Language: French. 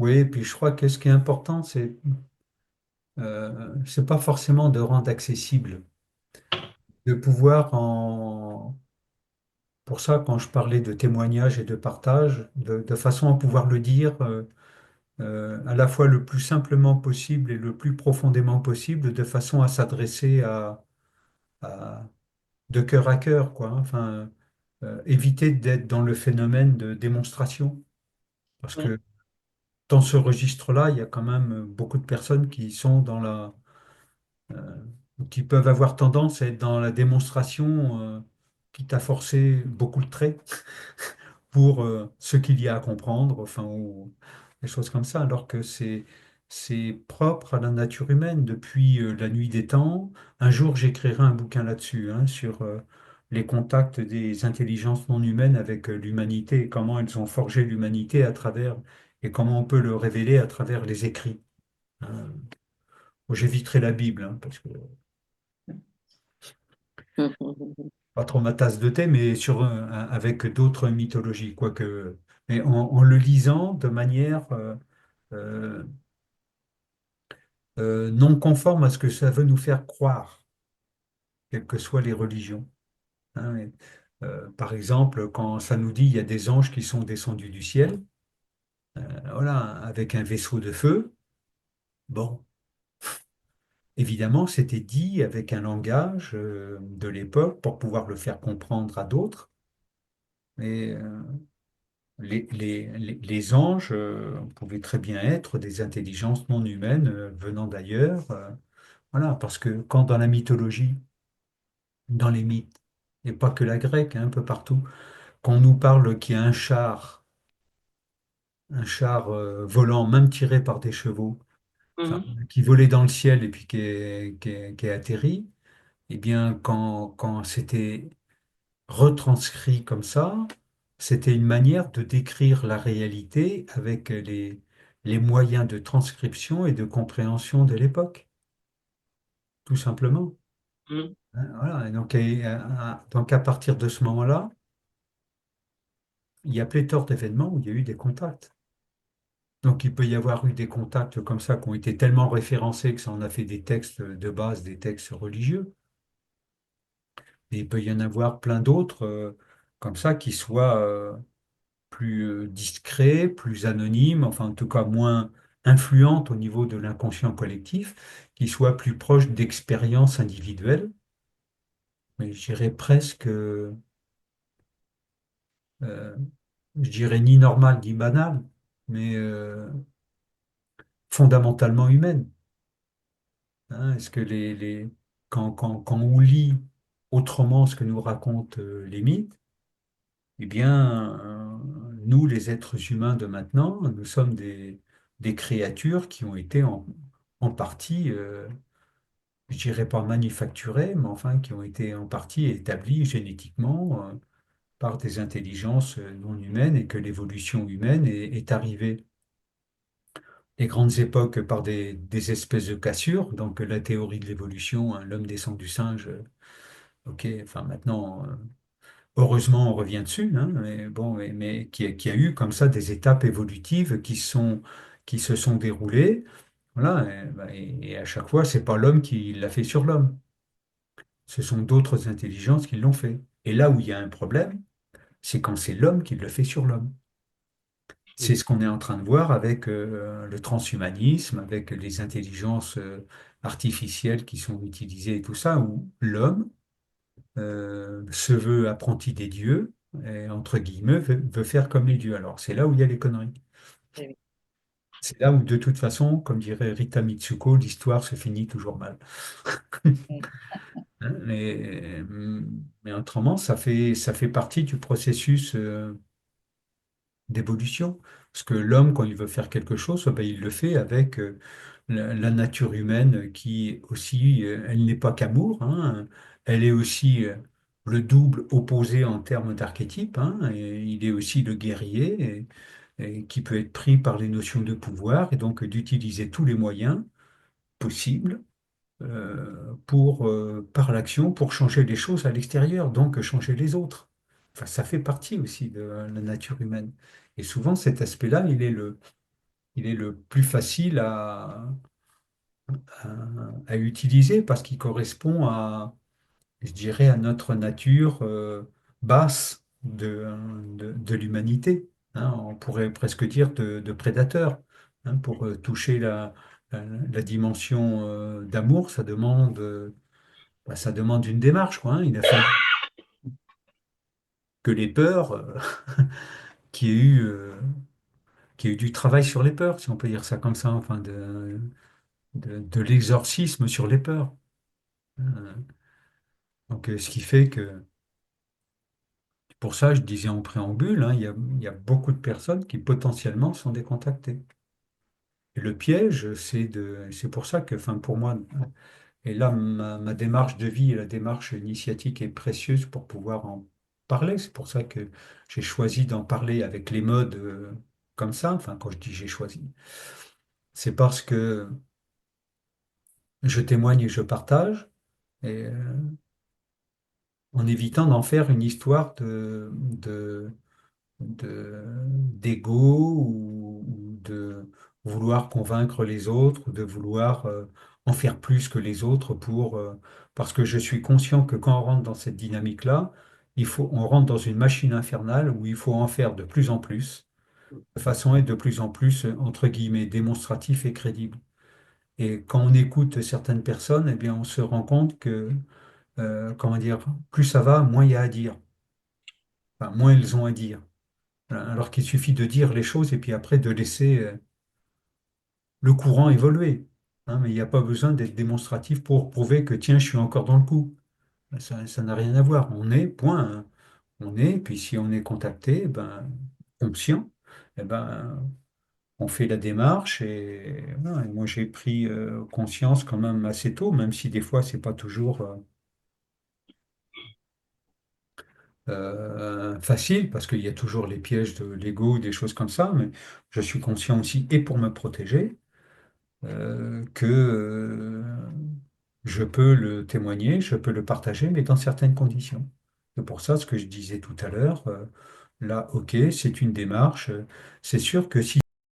Oui, et puis je crois que ce qui est important, c'est pas forcément de rendre accessible, de pouvoir pour ça, quand je parlais de témoignage et de partage, de façon à pouvoir le dire à la fois le plus simplement possible et le plus profondément possible, de façon à s'adresser à- de cœur à cœur, quoi, hein. Enfin, éviter d'être dans le phénomène de démonstration, parce Mm. que dans ce registre-là, il y a quand même beaucoup de personnes qui sont dans euh, qui peuvent avoir tendance à être dans la démonstration, quitte à forcer beaucoup le trait pour ce qu'il y a à comprendre, enfin, ou des choses comme ça, alors que c'est propre à la nature humaine depuis la nuit des temps. Un jour, j'écrirai un bouquin là-dessus, hein, sur les contacts des intelligences non humaines avec l'humanité et comment elles ont forgé l'humanité à travers, et comment on peut le révéler à travers les écrits, hein. Bon, j'éviterai la Bible, hein, parce que pas trop ma tasse de thé, mais avec d'autres mythologies, quoique, mais en le lisant de manière euh, non conforme à ce que ça veut nous faire croire, quelles que soient les religions, hein. Par exemple, quand ça nous dit il y a des anges qui sont descendus du ciel, voilà, avec un vaisseau de feu, bon, évidemment, c'était dit avec un langage de l'époque pour pouvoir le faire comprendre à d'autres. Mais les anges pouvaient très bien être des intelligences non humaines venant d'ailleurs. Voilà, parce que quand dans la mythologie, dans les mythes, et pas que la grecque, hein, un peu partout, qu'on nous parle qu'il y a un char volant, même tiré par des chevaux, enfin, Mhm. qui volait dans le ciel et puis qui est atterri, eh bien, quand c'était retranscrit comme ça, c'était une manière de décrire la réalité avec les moyens de transcription et de compréhension de l'époque, tout simplement, Mhm. hein. Voilà. Et donc à partir de ce moment-là, il y a pléthore d'événements où il y a eu des contacts. Donc il peut y avoir eu des contacts comme ça qui ont été tellement référencés que ça en a fait des textes de base, des textes religieux. Et il peut y en avoir plein d'autres comme ça qui soient plus discrets, plus anonymes, enfin en tout cas moins influentes au niveau de l'inconscient collectif, qui soient plus proches d'expériences individuelles, mais je dirais presque, je dirais ni normales ni banales, mais fondamentalement humaines, hein. Est-ce que quand on lit autrement ce que nous racontent les mythes, eh bien, nous, les êtres humains de maintenant, nous sommes des créatures qui ont été en partie, je dirais pas manufacturées, mais enfin qui ont été en partie établies génétiquement par des intelligences non humaines et que l'évolution humaine est arrivée. Les grandes époques par des espèces de cassures, donc la théorie de l'évolution, hein, l'homme descend du singe, ok, enfin maintenant, heureusement on revient dessus, hein, mais bon, mais qui a eu comme ça des étapes évolutives qui se sont déroulées, voilà, et à chaque fois, c'est pas l'homme qui l'a fait sur l'homme, ce sont d'autres intelligences qui l'ont fait. Et là où il y a un problème, c'est quand c'est l'homme qui le fait sur l'homme. C'est ce qu'on est en train de voir avec le transhumanisme, avec les intelligences artificielles qui sont utilisées et tout ça, où l'homme se veut apprenti des dieux, et entre guillemets, veut faire comme les dieux. Alors, c'est là où il y a les conneries. Eh oui. C'est là où, de toute façon, comme dirait Rita Mitsuko, l'histoire se finit toujours mal. Mm. Hein, mais autrement, ça fait partie du processus d'évolution. Parce que l'homme, quand il veut faire quelque chose, ben, il le fait avec la nature humaine qui aussi, elle n'est pas qu'amour, hein. Elle est aussi le double opposé en termes d'archétype, hein, et il est aussi le guerrier et qui peut être pris par les notions de pouvoir et donc d'utiliser tous les moyens possibles par l'action pour changer les choses à l'extérieur, donc changer les autres. Enfin, ça fait partie aussi de la nature humaine. Et souvent, cet aspect-là, il est il est le plus facile à utiliser parce qu'il correspond à, je dirais, à notre nature basse de l'humanité. Hein. On pourrait presque dire de prédateur. Hein. Pour toucher la dimension d'amour, ça demande une démarche, quoi, hein. Il a fallu que les peurs, qu'il y ait eu, qu'il y ait eu du travail sur les peurs, si on peut dire ça comme ça, enfin de l'exorcisme sur les peurs. Euh, Donc, ce qui fait que, pour ça, je disais en préambule, hein, il y a beaucoup de personnes qui potentiellement sont décontactées. Et le piège, c'est pour ça que, enfin, pour moi, et là, ma démarche de vie et la démarche initiatique est précieuse pour pouvoir en parler. C'est pour ça que j'ai choisi d'en parler avec les modes comme ça. Enfin, quand je dis j'ai choisi, c'est parce que je témoigne et je partage, et en évitant d'en faire une histoire d'ego ou de vouloir convaincre les autres, ou de vouloir en faire plus que les autres parce que je suis conscient que quand on rentre dans cette dynamique-là, on rentre dans une machine infernale où il faut en faire de plus en plus, de façon à être de plus en plus, entre guillemets, démonstratif et crédible. Et quand on écoute certaines personnes, eh bien, on se rend compte que, comment dire, plus ça va, moins il y a à dire. Enfin, moins elles ont à dire. Alors qu'il suffit de dire les choses et puis après de laisser le courant évoluer. Hein, mais il n'y a pas besoin d'être démonstratif pour prouver que tiens, je suis encore dans le coup. Ça n'a rien à voir. On est, point. Hein. On est, puis si on est contacté, ben, conscient, eh ben, on fait la démarche et, voilà. Et moi j'ai pris conscience quand même assez tôt, même si des fois c'est pas toujours facile, parce qu'il y a toujours les pièges de l'ego, des choses comme ça, mais je suis conscient aussi, et pour me protéger, que je peux le témoigner, je peux le partager, mais dans certaines conditions. C'est pour ça ce que je disais tout à l'heure, là, ok, c'est une démarche. C'est sûr que si